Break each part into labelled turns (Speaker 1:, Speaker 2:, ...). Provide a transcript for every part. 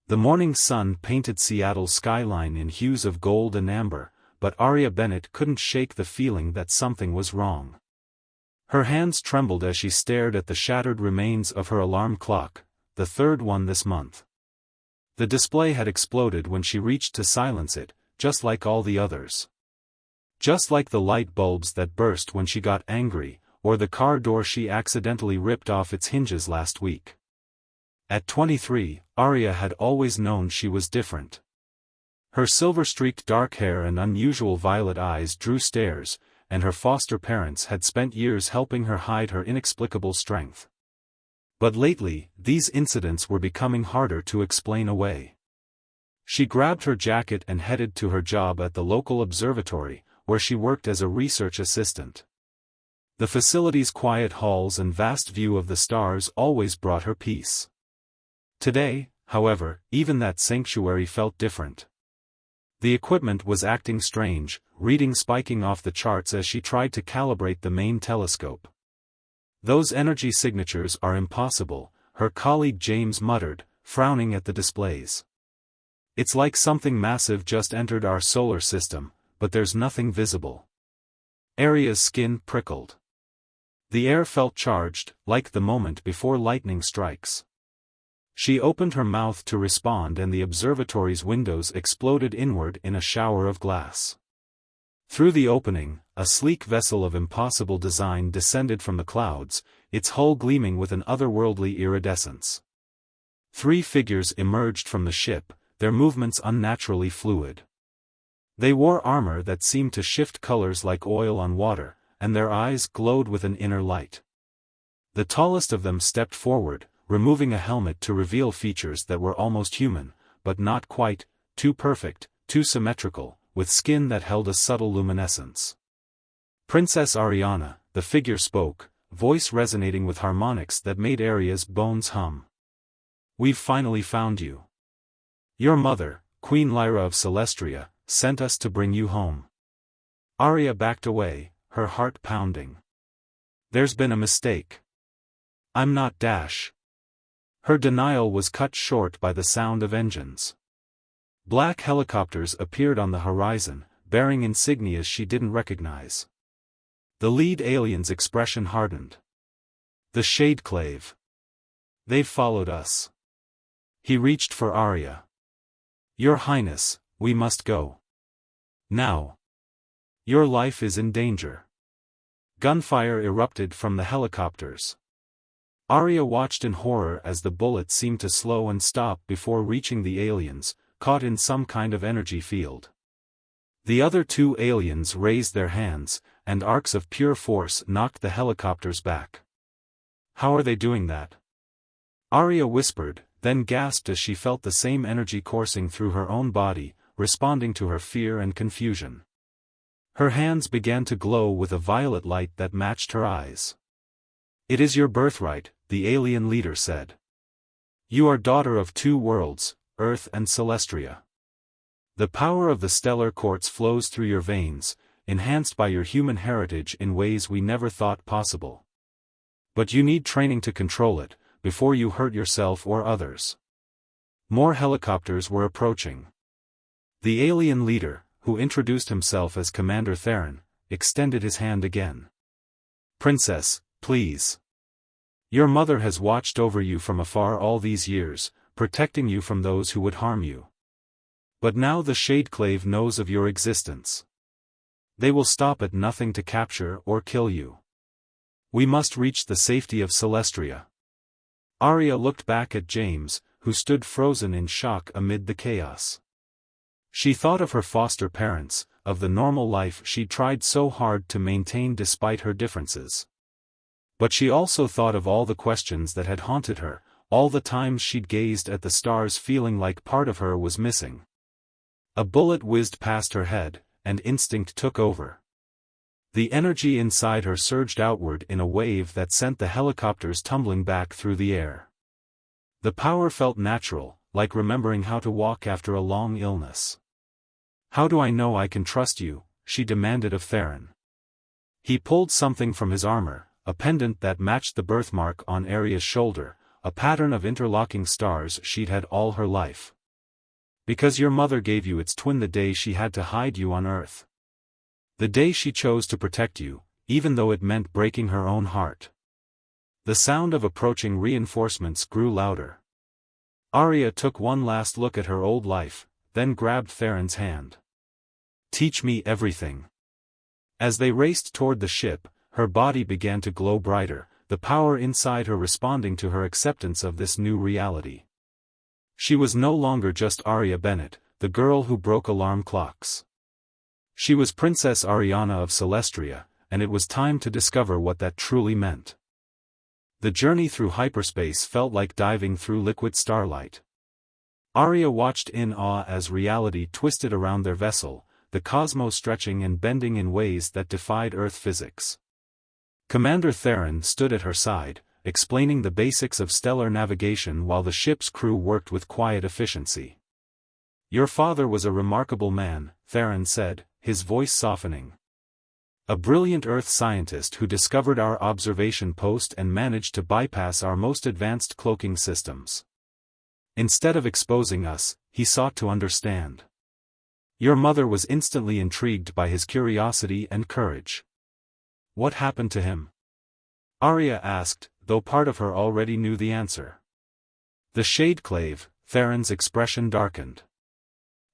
Speaker 1: The morning sun painted Seattle's skyline in hues of gold and amber, but Aria Bennett couldn't shake the feeling that something was wrong. Her hands trembled as she stared at the shattered remains of her alarm clock, the third one this month. The display had exploded when she reached to silence it, just like all the others. Just like the light bulbs that burst when she got angry, or the car door she accidentally ripped off its hinges last week. At 23, Aria had always known she was different. Her silver-streaked dark hair and unusual violet eyes drew stares, and her foster parents had spent years helping her hide her inexplicable strength. But lately, these incidents were becoming harder to explain away. She grabbed her jacket and headed to her job at the local observatory, where she worked as a research assistant. The facility's quiet halls and vast view of the stars always brought her peace. Today, however, even that sanctuary felt different. The equipment was acting strange, readings spiking off the charts as she tried to calibrate the main telescope. "Those energy signatures are impossible," her colleague James muttered, frowning at the displays. "It's like something massive just entered our solar system, but there's nothing visible." Aria's skin prickled. The air felt charged, like the moment before lightning strikes. She opened her mouth to respond and the observatory's windows exploded inward in a shower of glass. Through the opening, a sleek vessel of impossible design descended from the clouds, its hull gleaming with an otherworldly iridescence. 3 figures emerged from the ship, their movements unnaturally fluid. They wore armor that seemed to shift colors like oil on water, and their eyes glowed with an inner light. The tallest of them stepped forward, removing a helmet to reveal features that were almost human, but not quite, too perfect, too symmetrical, with skin that held a subtle luminescence. "Princess Ariana," the figure spoke, voice resonating with harmonics that made Aria's bones hum. "We've finally found you. Your mother, Queen Lyra of Celestria, sent us to bring you home." Aria backed away, her heart pounding. "There's been a mistake. I'm not Dash." Her denial was cut short by the sound of engines. Black helicopters appeared on the horizon, bearing insignias she didn't recognize. The lead alien's expression hardened. "The Shadeclave. They've followed us." He reached for Aria. "Your Highness, we must go. Now. Your life is in danger." Gunfire erupted from the helicopters. Aria watched in horror as the bullet seemed to slow and stop before reaching the aliens, caught in some kind of energy field. The other 2 aliens raised their hands, and arcs of pure force knocked the helicopters back. "How are they doing that?" Aria whispered, then gasped as she felt the same energy coursing through her own body, responding to her fear and confusion. Her hands began to glow with a violet light that matched her eyes. "It is your birthright," the alien leader said. "You are daughter of 2 worlds, Earth and Celestria. The power of the stellar quartz flows through your veins, enhanced by your human heritage in ways we never thought possible. But you need training to control it, before you hurt yourself or others." More helicopters were approaching. The alien leader, who introduced himself as Commander Theron, extended his hand again. "Princess, please. Your mother has watched over you from afar all these years, protecting you from those who would harm you. But now the Shadeclave knows of your existence. They will stop at nothing to capture or kill you. We must reach the safety of Celestria." Aria looked back at James, who stood frozen in shock amid the chaos. She thought of her foster parents, of the normal life she'd tried so hard to maintain despite her differences. But she also thought of all the questions that had haunted her, all the times she'd gazed at the stars feeling like part of her was missing. A bullet whizzed past her head, and instinct took over. The energy inside her surged outward in a wave that sent the helicopters tumbling back through the air. The power felt natural, like remembering how to walk after a long illness. "How do I know I can trust you?" she demanded of Theron. He pulled something from his armor, a pendant that matched the birthmark on Aria's shoulder, a pattern of interlocking stars she'd had all her life. Because your mother gave you its twin the day she had to hide you on Earth. The day she chose to protect you, even though it meant breaking her own heart. The sound of approaching reinforcements grew louder. Arya took one last look at her old life, then grabbed Theron's hand. Teach me everything. As they raced toward the ship, her body began to glow brighter, the power inside her responding to her acceptance of this new reality. She was no longer just Arya Bennett, the girl who broke alarm clocks. She was Princess Ariana of Celestria, and it was time to discover what that truly meant. The journey through hyperspace felt like diving through liquid starlight. Arya watched in awe as reality twisted around their vessel, the cosmos stretching and bending in ways that defied Earth physics. Commander Theron stood at her side, explaining the basics of stellar navigation while the ship's crew worked with quiet efficiency. Your father was a remarkable man, Theron said, his voice softening. A brilliant Earth scientist who discovered our observation post and managed to bypass our most advanced cloaking systems. Instead of exposing us, he sought to understand. Your mother was instantly intrigued by his curiosity and courage. What happened to him? Arya asked, though part of her already knew the answer. The Shadeclave, Theron's expression darkened.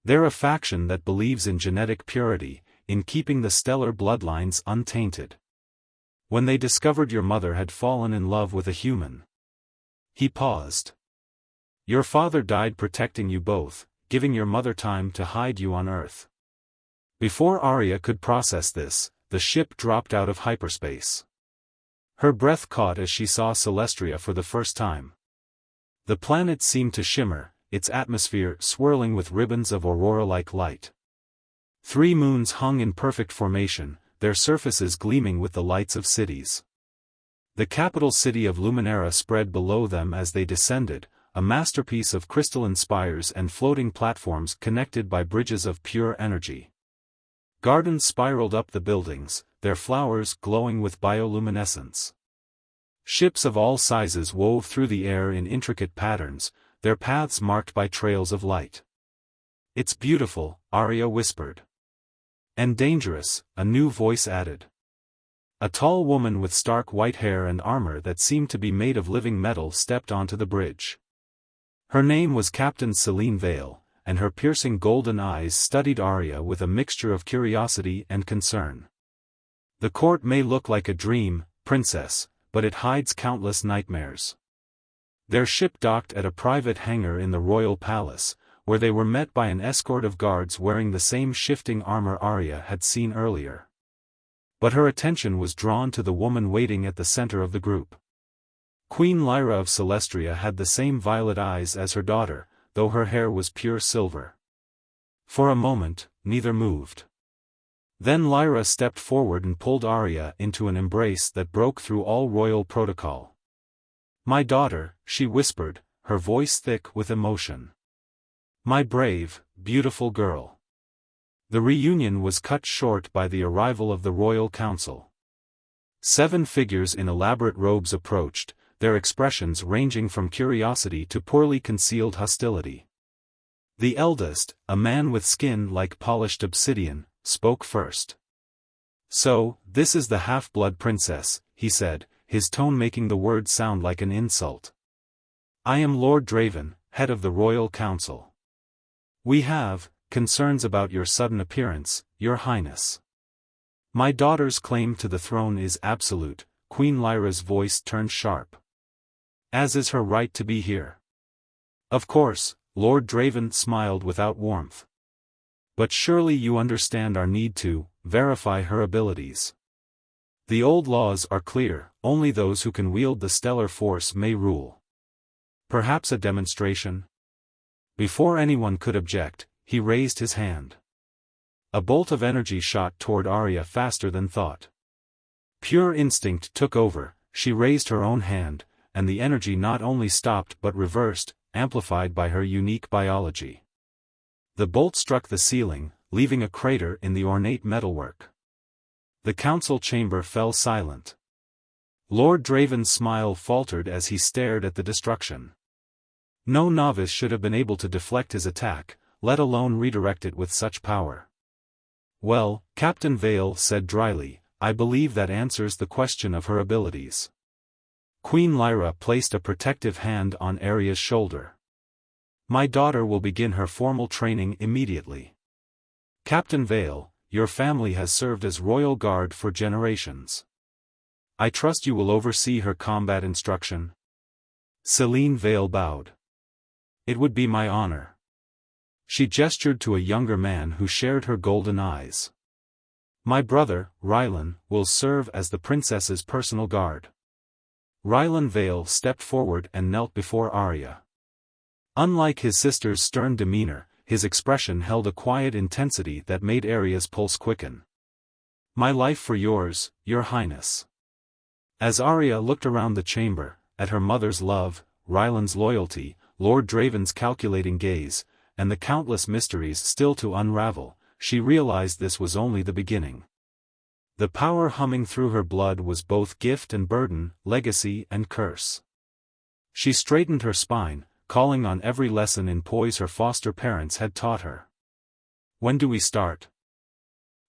Speaker 1: They're a faction that believes in genetic purity, in keeping the stellar bloodlines untainted. When they discovered your mother had fallen in love with a human. He paused. Your father died protecting you both, giving your mother time to hide you on Earth. Before Arya could process this, the ship dropped out of hyperspace. Her breath caught as she saw Celestria for the first time. The planet seemed to shimmer, its atmosphere swirling with ribbons of aurora-like light. 3 moons hung in perfect formation, their surfaces gleaming with the lights of cities. The capital city of Luminera spread below them as they descended, a masterpiece of crystalline spires and floating platforms connected by bridges of pure energy. Gardens spiraled up the buildings, their flowers glowing with bioluminescence. Ships of all sizes wove through the air in intricate patterns, their paths marked by trails of light. It's beautiful, Arya whispered. And dangerous, a new voice added. A tall woman with stark white hair and armor that seemed to be made of living metal stepped onto the bridge. Her name was Captain Celine Vale, and her piercing golden eyes studied Arya with a mixture of curiosity and concern. The court may look like a dream, princess, but it hides countless nightmares. Their ship docked at a private hangar in the royal palace, where they were met by an escort of guards wearing the same shifting armor Arya had seen earlier. But her attention was drawn to the woman waiting at the center of the group. Queen Lyra of Celestria had the same violet eyes as her daughter, though her hair was pure silver. For a moment, neither moved. Then Lyra stepped forward and pulled Arya into an embrace that broke through all royal protocol. My daughter, she whispered, her voice thick with emotion. My brave, beautiful girl. The reunion was cut short by the arrival of the royal council. 7 figures in elaborate robes approached, their expressions ranging from curiosity to poorly concealed hostility. The eldest, a man with skin like polished obsidian, spoke first. So, this is the half-blood princess, he said, his tone making the word sound like an insult. I am Lord Draven, head of the Royal Council. We have concerns about your sudden appearance, your highness. My daughter's claim to the throne is absolute, Queen Lyra's voice turned sharp. As is her right to be here. Of course, Lord Draven smiled without warmth. But surely you understand our need to verify her abilities. The old laws are clear, only those who can wield the stellar force may rule. Perhaps a demonstration? Before anyone could object, he raised his hand. A bolt of energy shot toward Arya faster than thought. Pure instinct took over, she raised her own hand, and the energy not only stopped but reversed, amplified by her unique biology. The bolt struck the ceiling, leaving a crater in the ornate metalwork. The council chamber fell silent. Lord Draven's smile faltered as he stared at the destruction. No novice should have been able to deflect his attack, let alone redirect it with such power. Well, Captain Vale said dryly, I believe that answers the question of her abilities. Queen Lyra placed a protective hand on Arya's shoulder. My daughter will begin her formal training immediately. Captain Vale, your family has served as royal guard for generations. I trust you will oversee her combat instruction. Selene Vale bowed. It would be my honor. She gestured to a younger man who shared her golden eyes. My brother, Rylan, will serve as the princess's personal guard. Rylan Vale stepped forward and knelt before Arya. Unlike his sister's stern demeanor, his expression held a quiet intensity that made Arya's pulse quicken. My life for yours, your highness. As Arya looked around the chamber, at her mother's love, Rylan's loyalty, Lord Draven's calculating gaze, and the countless mysteries still to unravel, she realized this was only the beginning. The power humming through her blood was both gift and burden, legacy and curse. She straightened her spine, calling on every lesson in poise her foster parents had taught her. When do we start?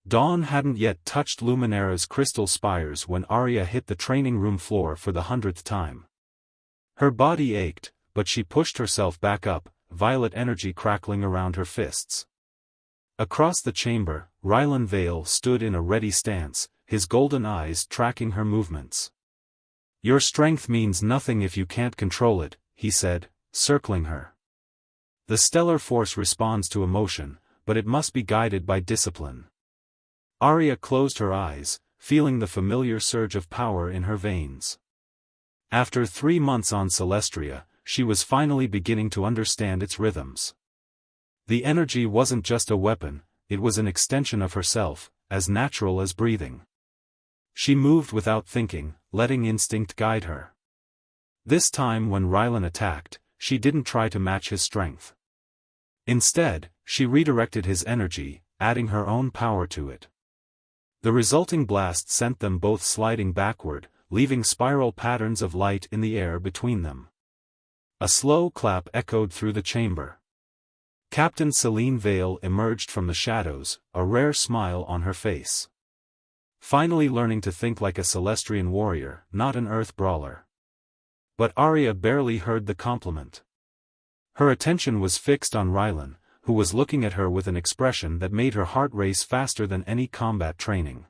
Speaker 1: Dawn hadn't yet touched Luminara's crystal spires when Arya hit the training room floor for the 100th time. Her body ached, but she pushed herself back up, violet energy crackling around her fists. Across the chamber, Rylan Vale stood in a ready stance, his golden eyes tracking her movements. Your strength means nothing if you can't control it, he said, circling her. The stellar force responds to emotion, but it must be guided by discipline. Arya closed her eyes, feeling the familiar surge of power in her veins. After 3 months on Celestria, she was finally beginning to understand its rhythms. The energy wasn't just a weapon, it was an extension of herself, as natural as breathing. She moved without thinking, letting instinct guide her. This time when Rylan attacked, she didn't try to match his strength. Instead, she redirected his energy, adding her own power to it. The resulting blast sent them both sliding backward, leaving spiral patterns of light in the air between them. A slow clap echoed through the chamber. Captain Selene Vale emerged from the shadows, a rare smile on her face. Finally learning to think like a Celestrian warrior, not an earth brawler. But Arya barely heard the compliment. Her attention was fixed on Rylan, who was looking at her with an expression that made her heart race faster than any combat training.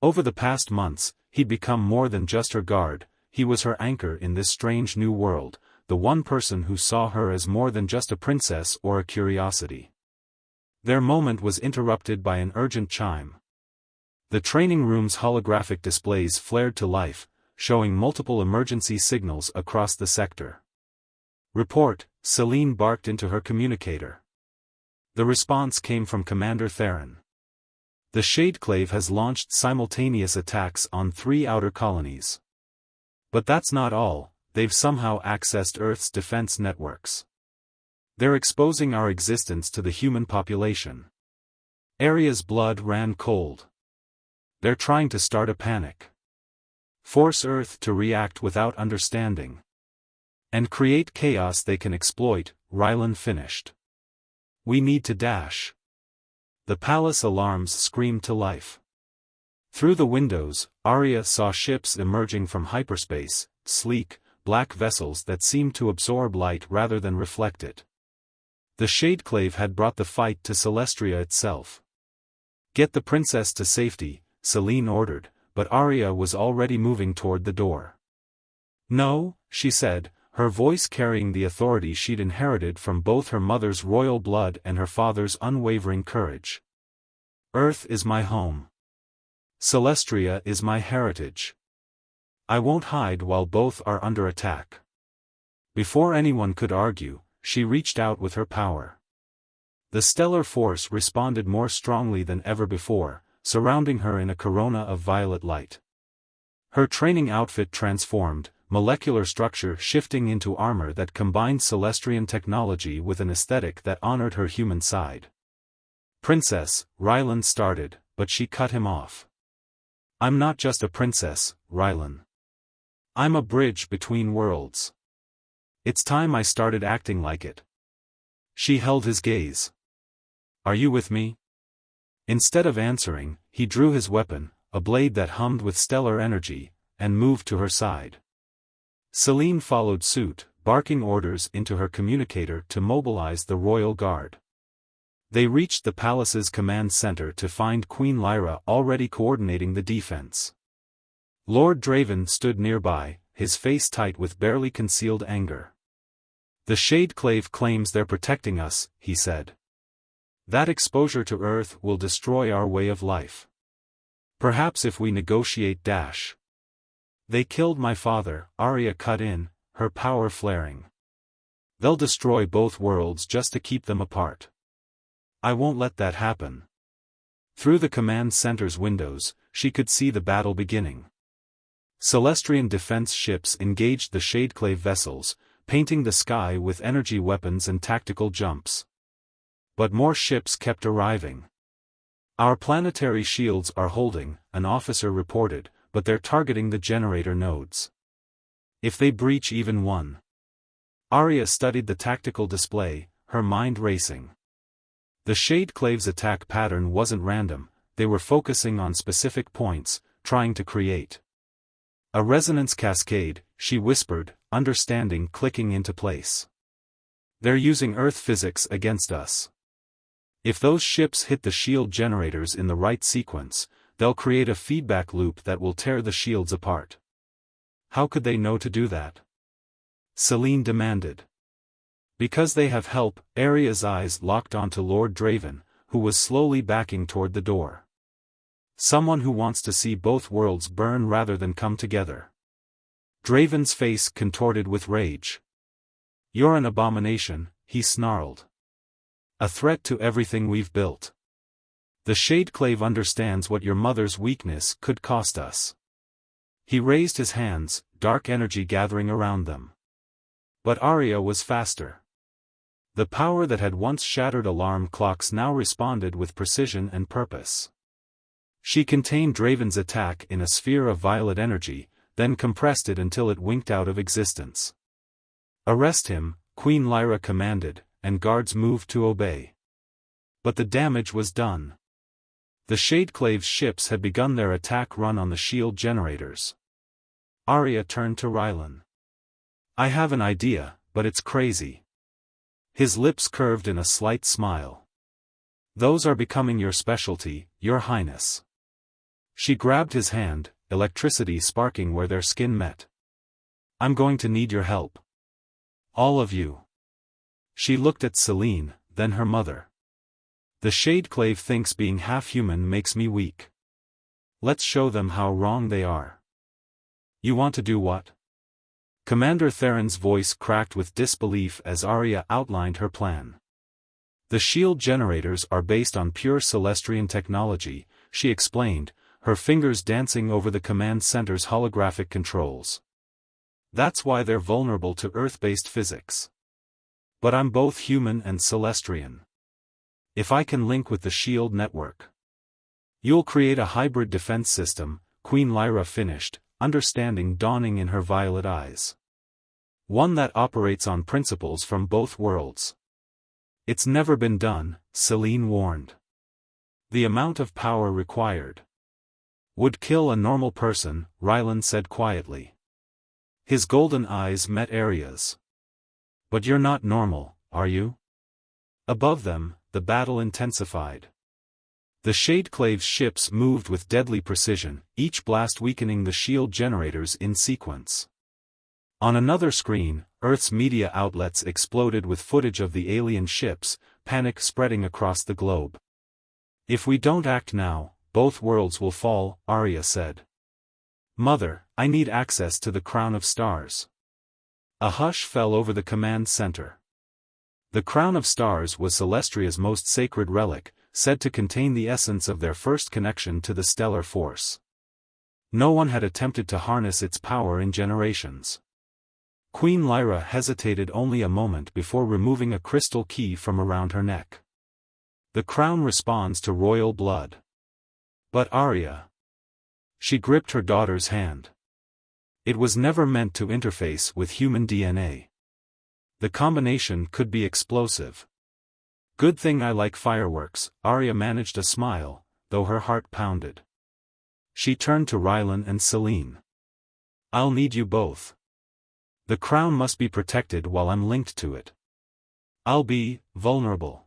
Speaker 1: Over the past months, he'd become more than just her guard, he was her anchor in this strange new world, the one person who saw her as more than just a princess or a curiosity. Their moment was interrupted by an urgent chime. The training room's holographic displays flared to life, showing multiple emergency signals across the sector. Report, Selene barked into her communicator. The response came from Commander Theron. The Shadeclave has launched simultaneous attacks on 3 outer colonies. But that's not all, they've somehow accessed Earth's defense networks. They're exposing our existence to the human population. Arya's blood ran cold. They're trying to start a panic. Force Earth to react without understanding. And create chaos they can exploit, Rylan finished. We need to dash. The palace alarms screamed to life. Through the windows, Arya saw ships emerging from hyperspace, sleek, black vessels that seemed to absorb light rather than reflect it. The Shadeclave had brought the fight to Celestria itself. Get the princess to safety, Selene ordered, but Arya was already moving toward the door. No, she said, her voice carrying the authority she'd inherited from both her mother's royal blood and her father's unwavering courage. Earth is my home. Celestria is my heritage. I won't hide while both are under attack. Before anyone could argue, she reached out with her power. The stellar force responded more strongly than ever before, surrounding her in a corona of violet light. Her training outfit transformed, molecular structure shifting into armor that combined Celestrian technology with an aesthetic that honored her human side. Princess, Rylan started, but she cut him off. I'm not just a princess, Rylan. I'm a bridge between worlds. It's time I started acting like it. She held his gaze. Are you with me? Instead of answering, he drew his weapon, a blade that hummed with stellar energy, and moved to her side. Celine followed suit, barking orders into her communicator to mobilize the royal guard. They reached the palace's command center to find Queen Lyra already coordinating the defense. Lord Draven stood nearby, his face tight with barely concealed anger. The Shadeclave claims they're protecting us, he said. That exposure to Earth will destroy our way of life. Perhaps if we negotiate. They killed my father, Arya cut in, her power flaring. They'll destroy both worlds just to keep them apart. I won't let that happen. Through the command center's windows, she could see the battle beginning. Celestrian defense ships engaged the Shadeclave vessels, painting the sky with energy weapons and tactical jumps. But more ships kept arriving. Our planetary shields are holding, an officer reported, but they're targeting the generator nodes. If they breach even one. Arya studied the tactical display, her mind racing. The Shadeclave's attack pattern wasn't random, they were focusing on specific points, trying to create a resonance cascade, she whispered, understanding clicking into place. They're using Earth physics against us. If those ships hit the shield generators in the right sequence, they'll create a feedback loop that will tear the shields apart. How could they know to do that? Celine demanded. Because they have help. Arya's eyes locked onto Lord Draven, who was slowly backing toward the door. Someone who wants to see both worlds burn rather than come together. Draven's face contorted with rage. You're an abomination, he snarled. A threat to everything we've built. The Shadeclave understands what your mother's weakness could cost us. He raised his hands, dark energy gathering around them. But Arya was faster. The power that had once shattered alarm clocks now responded with precision and purpose. She contained Draven's attack in a sphere of violet energy, then compressed it until it winked out of existence. Arrest him, Queen Lyra commanded, and guards moved to obey. But the damage was done. The Shadeclave's ships had begun their attack run on the shield generators. Arya turned to Rylan. I have an idea, but it's crazy. His lips curved in a slight smile. Those are becoming your specialty, Your Highness. She grabbed his hand, electricity sparking where their skin met. I'm going to need your help. All of you. She looked at Celine, then her mother. The Shadeclave thinks being half-human makes me weak. Let's show them how wrong they are. You want to do what? Commander Theron's voice cracked with disbelief as Arya outlined her plan. The shield generators are based on pure Celestrian technology, she explained, her fingers dancing over the command center's holographic controls. That's why they're vulnerable to Earth-based physics. But I'm both human and Celestrian. If I can link with the shield network, you'll create a hybrid defense system, Queen Lyra finished, understanding dawning in her violet eyes. One that operates on principles from both worlds. It's never been done, Celine warned. The amount of power required would kill a normal person, Rylan said quietly. His golden eyes met Arya's. But you're not normal, are you? Above them, the battle intensified. The Shadeclave's ships moved with deadly precision, each blast weakening the shield generators in sequence. On another screen, Earth's media outlets exploded with footage of the alien ships, panic spreading across the globe. If we don't act now, both worlds will fall, Arya said. Mother, I need access to the Crown of Stars. A hush fell over the command center. The Crown of Stars was Celestria's most sacred relic, said to contain the essence of their first connection to the stellar force. No one had attempted to harness its power in generations. Queen Lyra hesitated only a moment before removing a crystal key from around her neck. The crown responds to royal blood. But Arya. She gripped her daughter's hand. It was never meant to interface with human DNA. The combination could be explosive. Good thing I like fireworks, Arya managed a smile, though her heart pounded. She turned to Rylan and Celine. I'll need you both. The crown must be protected while I'm linked to it. I'll be vulnerable.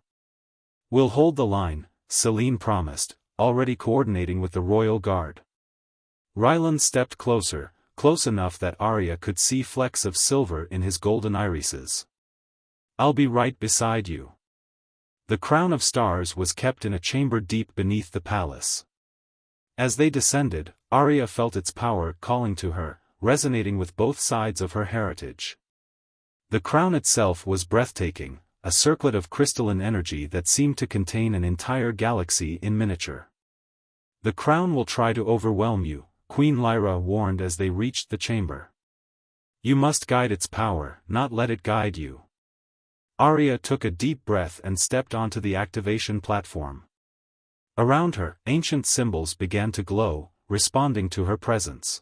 Speaker 1: We'll hold the line, Celine promised, already coordinating with the royal guard. Rylan stepped closer, close enough that Arya could see flecks of silver in his golden irises. I'll be right beside you. The crown of stars was kept in a chamber deep beneath the palace. As they descended, Arya felt its power calling to her, resonating with both sides of her heritage. The crown itself was breathtaking, a circlet of crystalline energy that seemed to contain an entire galaxy in miniature. The crown will try to overwhelm you, Queen Lyra warned as they reached the chamber. You must guide its power, not let it guide you. Arya took a deep breath and stepped onto the activation platform. Around her, ancient symbols began to glow, responding to her presence.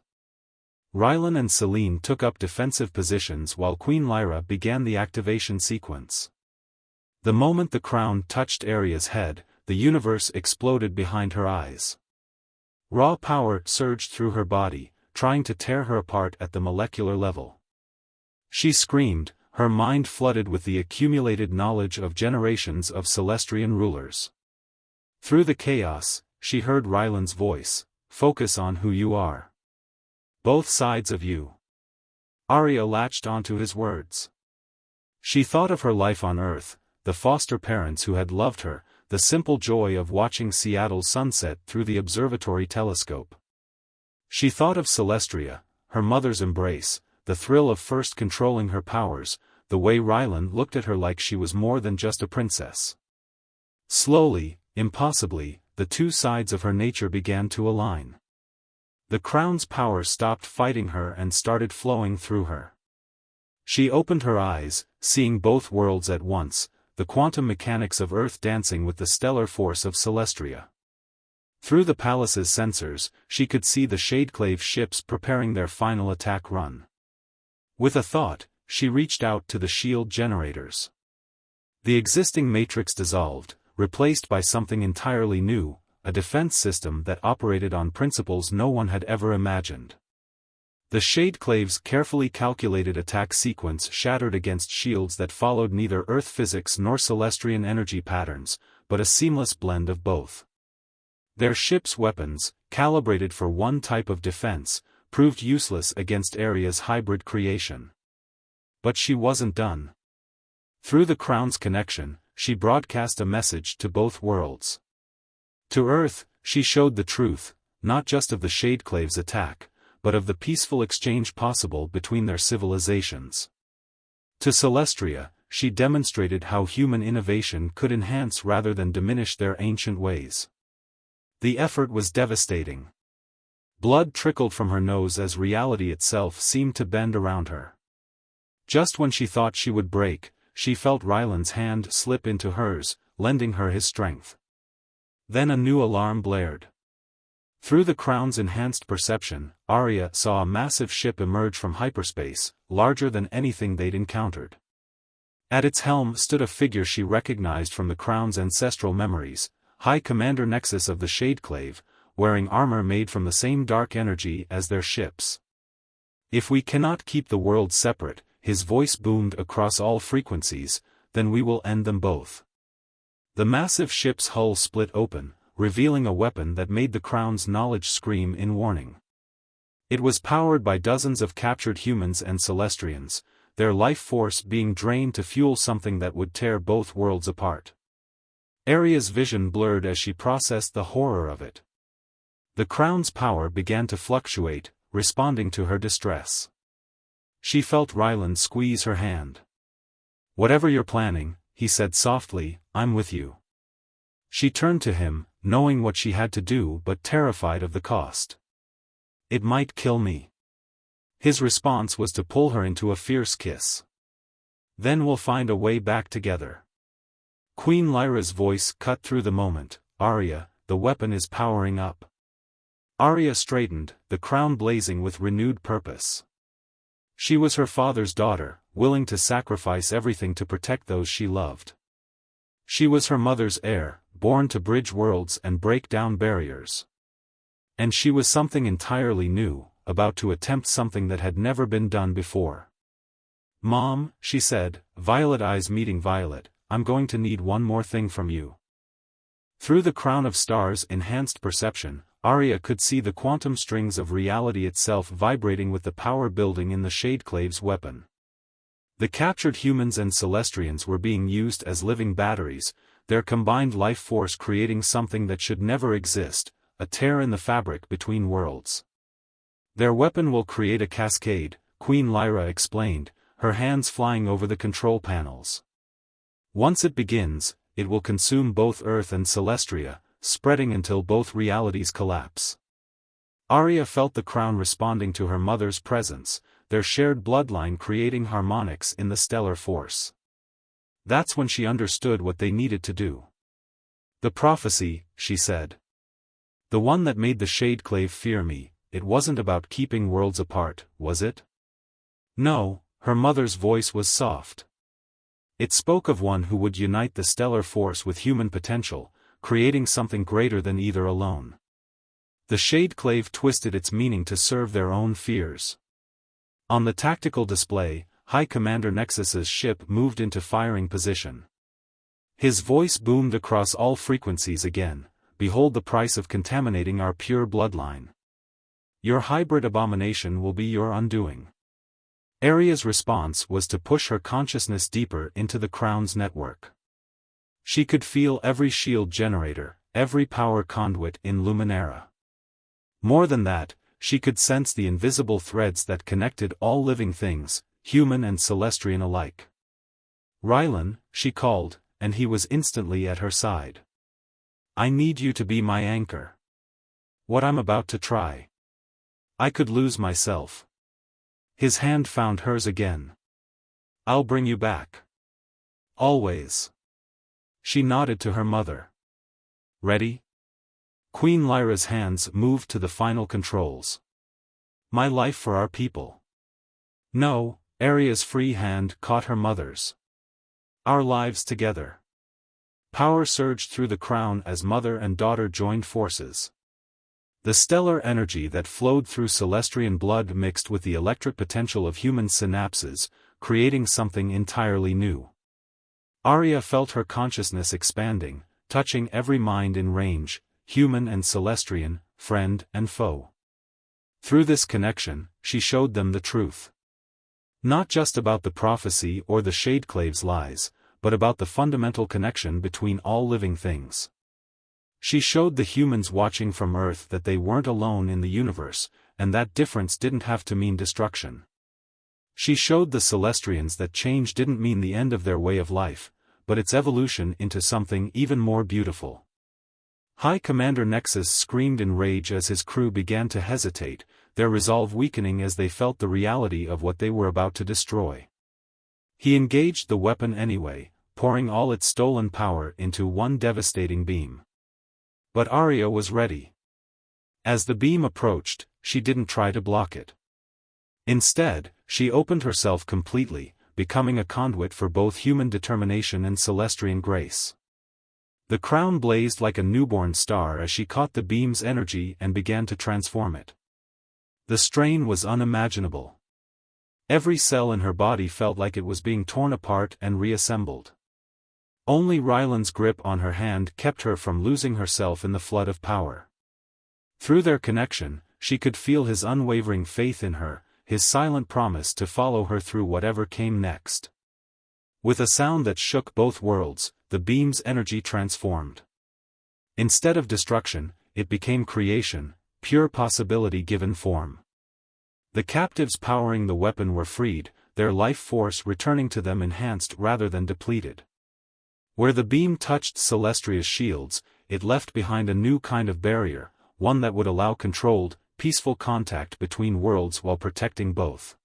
Speaker 1: Rylan and Celine took up defensive positions while Queen Lyra began the activation sequence. The moment the crown touched Arya's head, the universe exploded behind her eyes. Raw power surged through her body, trying to tear her apart at the molecular level. She screamed, her mind flooded with the accumulated knowledge of generations of Celestian rulers. Through the chaos, she heard Rylan's voice, "Focus on who you are. Both sides of you." Arya latched onto his words. She thought of her life on Earth, the foster parents who had loved her, the simple joy of watching Seattle's sunset through the observatory telescope. She thought of Celestria, her mother's embrace, the thrill of first controlling her powers, the way Rylan looked at her like she was more than just a princess. Slowly, impossibly, the two sides of her nature began to align. The crown's power stopped fighting her and started flowing through her. She opened her eyes, seeing both worlds at once, the quantum mechanics of Earth dancing with the stellar force of Celestria. Through the palace's sensors, she could see the Shadeclave ships preparing their final attack run. With a thought, she reached out to the shield generators. The existing matrix dissolved, replaced by something entirely new, a defense system that operated on principles no one had ever imagined. The Shadeclave's carefully calculated attack sequence shattered against shields that followed neither Earth physics nor Celestian energy patterns, but a seamless blend of both. Their ships' weapons, calibrated for one type of defense, proved useless against Arya's hybrid creation. But she wasn't done. Through the crown's connection, she broadcast a message to both worlds. To Earth, she showed the truth, not just of the Shadeclave's attack, but of the peaceful exchange possible between their civilizations. To Celestria, she demonstrated how human innovation could enhance rather than diminish their ancient ways. The effort was devastating. Blood trickled from her nose as reality itself seemed to bend around her. Just when she thought she would break, she felt Rylan's hand slip into hers, lending her his strength. Then a new alarm blared. Through the crown's enhanced perception, Arya saw a massive ship emerge from hyperspace, larger than anything they'd encountered. At its helm stood a figure she recognized from the crown's ancestral memories, High Commander Nexus of the Shadeclave, wearing armor made from the same dark energy as their ships. "If we cannot keep the worlds separate," his voice boomed across all frequencies, "then we will end them both." The massive ship's hull split open, revealing a weapon that made the crown's knowledge scream in warning. It was powered by dozens of captured humans and Celestrians, their life force being drained to fuel something that would tear both worlds apart. Arya's vision blurred as she processed the horror of it. The crown's power began to fluctuate, responding to her distress. She felt Rylan squeeze her hand. "Whatever you're planning," he said softly, "I'm with you." She turned to him, knowing what she had to do but terrified of the cost. "It might kill me." His response was to pull her into a fierce kiss. "Then we'll find a way back together." Queen Lyra's voice cut through the moment, "Arya, the weapon is powering up." Arya straightened, the crown blazing with renewed purpose. She was her father's daughter, willing to sacrifice everything to protect those she loved. She was her mother's heir, born to bridge worlds and break down barriers. And she was something entirely new, about to attempt something that had never been done before. "Mom," she said, violet eyes meeting violet, "I'm going to need one more thing from you." Through the crown of stars' enhanced perception, Arya could see the quantum strings of reality itself vibrating with the power building in the Shadeclave's weapon. The captured humans and Celestrians were being used as living batteries, their combined life force creating something that should never exist, a tear in the fabric between worlds. "Their weapon will create a cascade," Queen Lyra explained, her hands flying over the control panels. "Once it begins, it will consume both Earth and Celestria, spreading until both realities collapse." Arya felt the crown responding to her mother's presence, their shared bloodline creating harmonics in the stellar force. That's when she understood what they needed to do. "The prophecy," she said. "The one that made the Shadeclave fear me, it wasn't about keeping worlds apart, was it?" "No," her mother's voice was soft. "It spoke of one who would unite the stellar force with human potential, creating something greater than either alone." The Shadeclave twisted its meaning to serve their own fears. On the tactical display, High Commander Nexus's ship moved into firing position. His voice boomed across all frequencies again, "Behold the price of contaminating our pure bloodline. Your hybrid abomination will be your undoing." Arya's response was to push her consciousness deeper into the crown's network. She could feel every shield generator, every power conduit in Luminara. More than that, she could sense the invisible threads that connected all living things, human and Celestrian alike. "Rylan," she called, and he was instantly at her side. "I need you to be my anchor. What I'm about to try. I could lose myself." His hand found hers again. "I'll bring you back. Always." She nodded to her mother. "Ready?" Queen Lyra's hands moved to the final controls. "My life for our people." "No," Arya's free hand caught her mother's. "Our lives together." Power surged through the crown as mother and daughter joined forces. The stellar energy that flowed through Celestrian blood mixed with the electric potential of human synapses, creating something entirely new. Arya felt her consciousness expanding, touching every mind in range, human and Celestrian, friend and foe. Through this connection, she showed them the truth. Not just about the prophecy or the Shadeclave's lies, but about the fundamental connection between all living things. She showed the humans watching from Earth that they weren't alone in the universe, and that difference didn't have to mean destruction. She showed the Celestrians that change didn't mean the end of their way of life, but its evolution into something even more beautiful. High Commander Nexus screamed in rage as his crew began to hesitate, their resolve weakening as they felt the reality of what they were about to destroy. He engaged the weapon anyway, pouring all its stolen power into one devastating beam. But Arya was ready. As the beam approached, she didn't try to block it. Instead, she opened herself completely, becoming a conduit for both human determination and Celestrian grace. The crown blazed like a newborn star as she caught the beam's energy and began to transform it. The strain was unimaginable. Every cell in her body felt like it was being torn apart and reassembled. Only Rylan's grip on her hand kept her from losing herself in the flood of power. Through their connection, she could feel his unwavering faith in her, his silent promise to follow her through whatever came next. With a sound that shook both worlds, the beam's energy transformed. Instead of destruction, it became creation, pure possibility given form. The captives powering the weapon were freed, their life force returning to them enhanced rather than depleted. Where the beam touched Celestria's shields, it left behind a new kind of barrier, one that would allow controlled, peaceful contact between worlds while protecting both.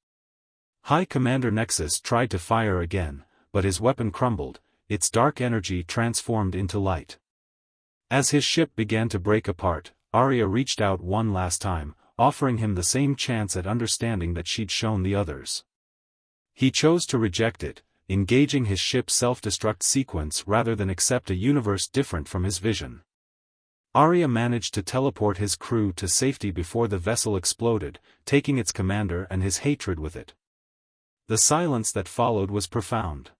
Speaker 1: High Commander Nexus tried to fire again, but his weapon crumbled, its dark energy transformed into light. As his ship began to break apart, Arya reached out one last time, offering him the same chance at understanding that she'd shown the others. He chose to reject it, engaging his ship's self-destruct sequence rather than accept a universe different from his vision. Arya managed to teleport his crew to safety before the vessel exploded, taking its commander and his hatred with it. The silence that followed was profound.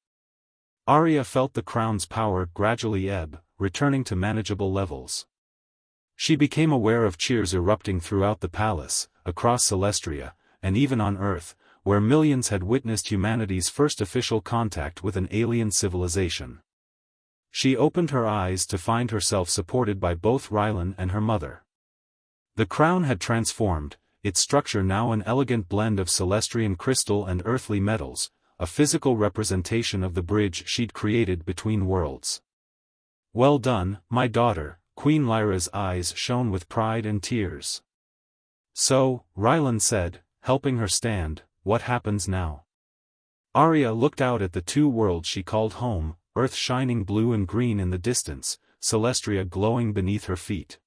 Speaker 1: Arya felt the crown's power gradually ebb, returning to manageable levels. She became aware of cheers erupting throughout the palace, across Celestria, and even on Earth, where millions had witnessed humanity's first official contact with an alien civilization. She opened her eyes to find herself supported by both Rylan and her mother. The crown had transformed, its structure now an elegant blend of Celestrian crystal and earthly metals, a physical representation of the bridge she'd created between worlds. "Well done, my daughter," Queen Lyra's eyes shone with pride and tears. "So," Rylan said, helping her stand, "what happens now?" Arya looked out at the two worlds she called home, Earth shining blue and green in the distance, Celestria glowing beneath her feet.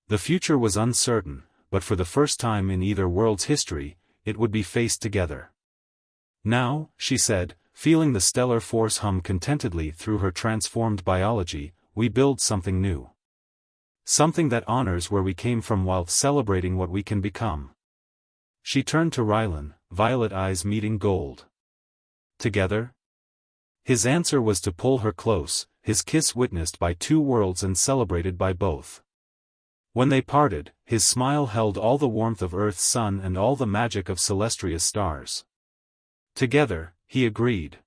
Speaker 1: The future was uncertain, but for the first time in either world's history, it would be faced together. "Now," she said, feeling the stellar force hum contentedly through her transformed biology, "we build something new. Something that honors where we came from while celebrating what we can become." She turned to Rylan, violet eyes meeting gold. "Together?" His answer was to pull her close, his kiss witnessed by two worlds and celebrated by both. When they parted, his smile held all the warmth of Earth's sun and all the magic of Celestria's stars. "Together," he agreed.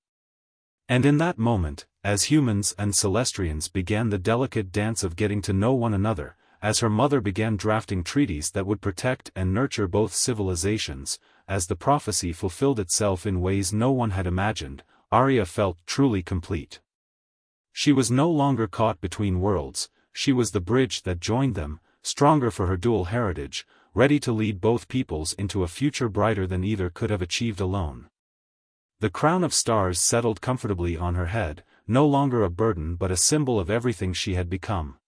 Speaker 1: And in that moment, as humans and Celestrians began the delicate dance of getting to know one another, as her mother began drafting treaties that would protect and nurture both civilizations, as the prophecy fulfilled itself in ways no one had imagined, Arya felt truly complete. She was no longer caught between worlds, she was the bridge that joined them, stronger for her dual heritage, ready to lead both peoples into a future brighter than either could have achieved alone. The crown of stars settled comfortably on her head, no longer a burden but a symbol of everything she had become.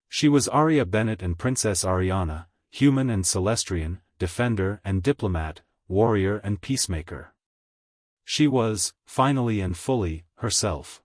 Speaker 1: She was Arya Bennett and Princess Ariana, human and Celestrian, defender and diplomat, warrior and peacemaker. She was, finally and fully, herself.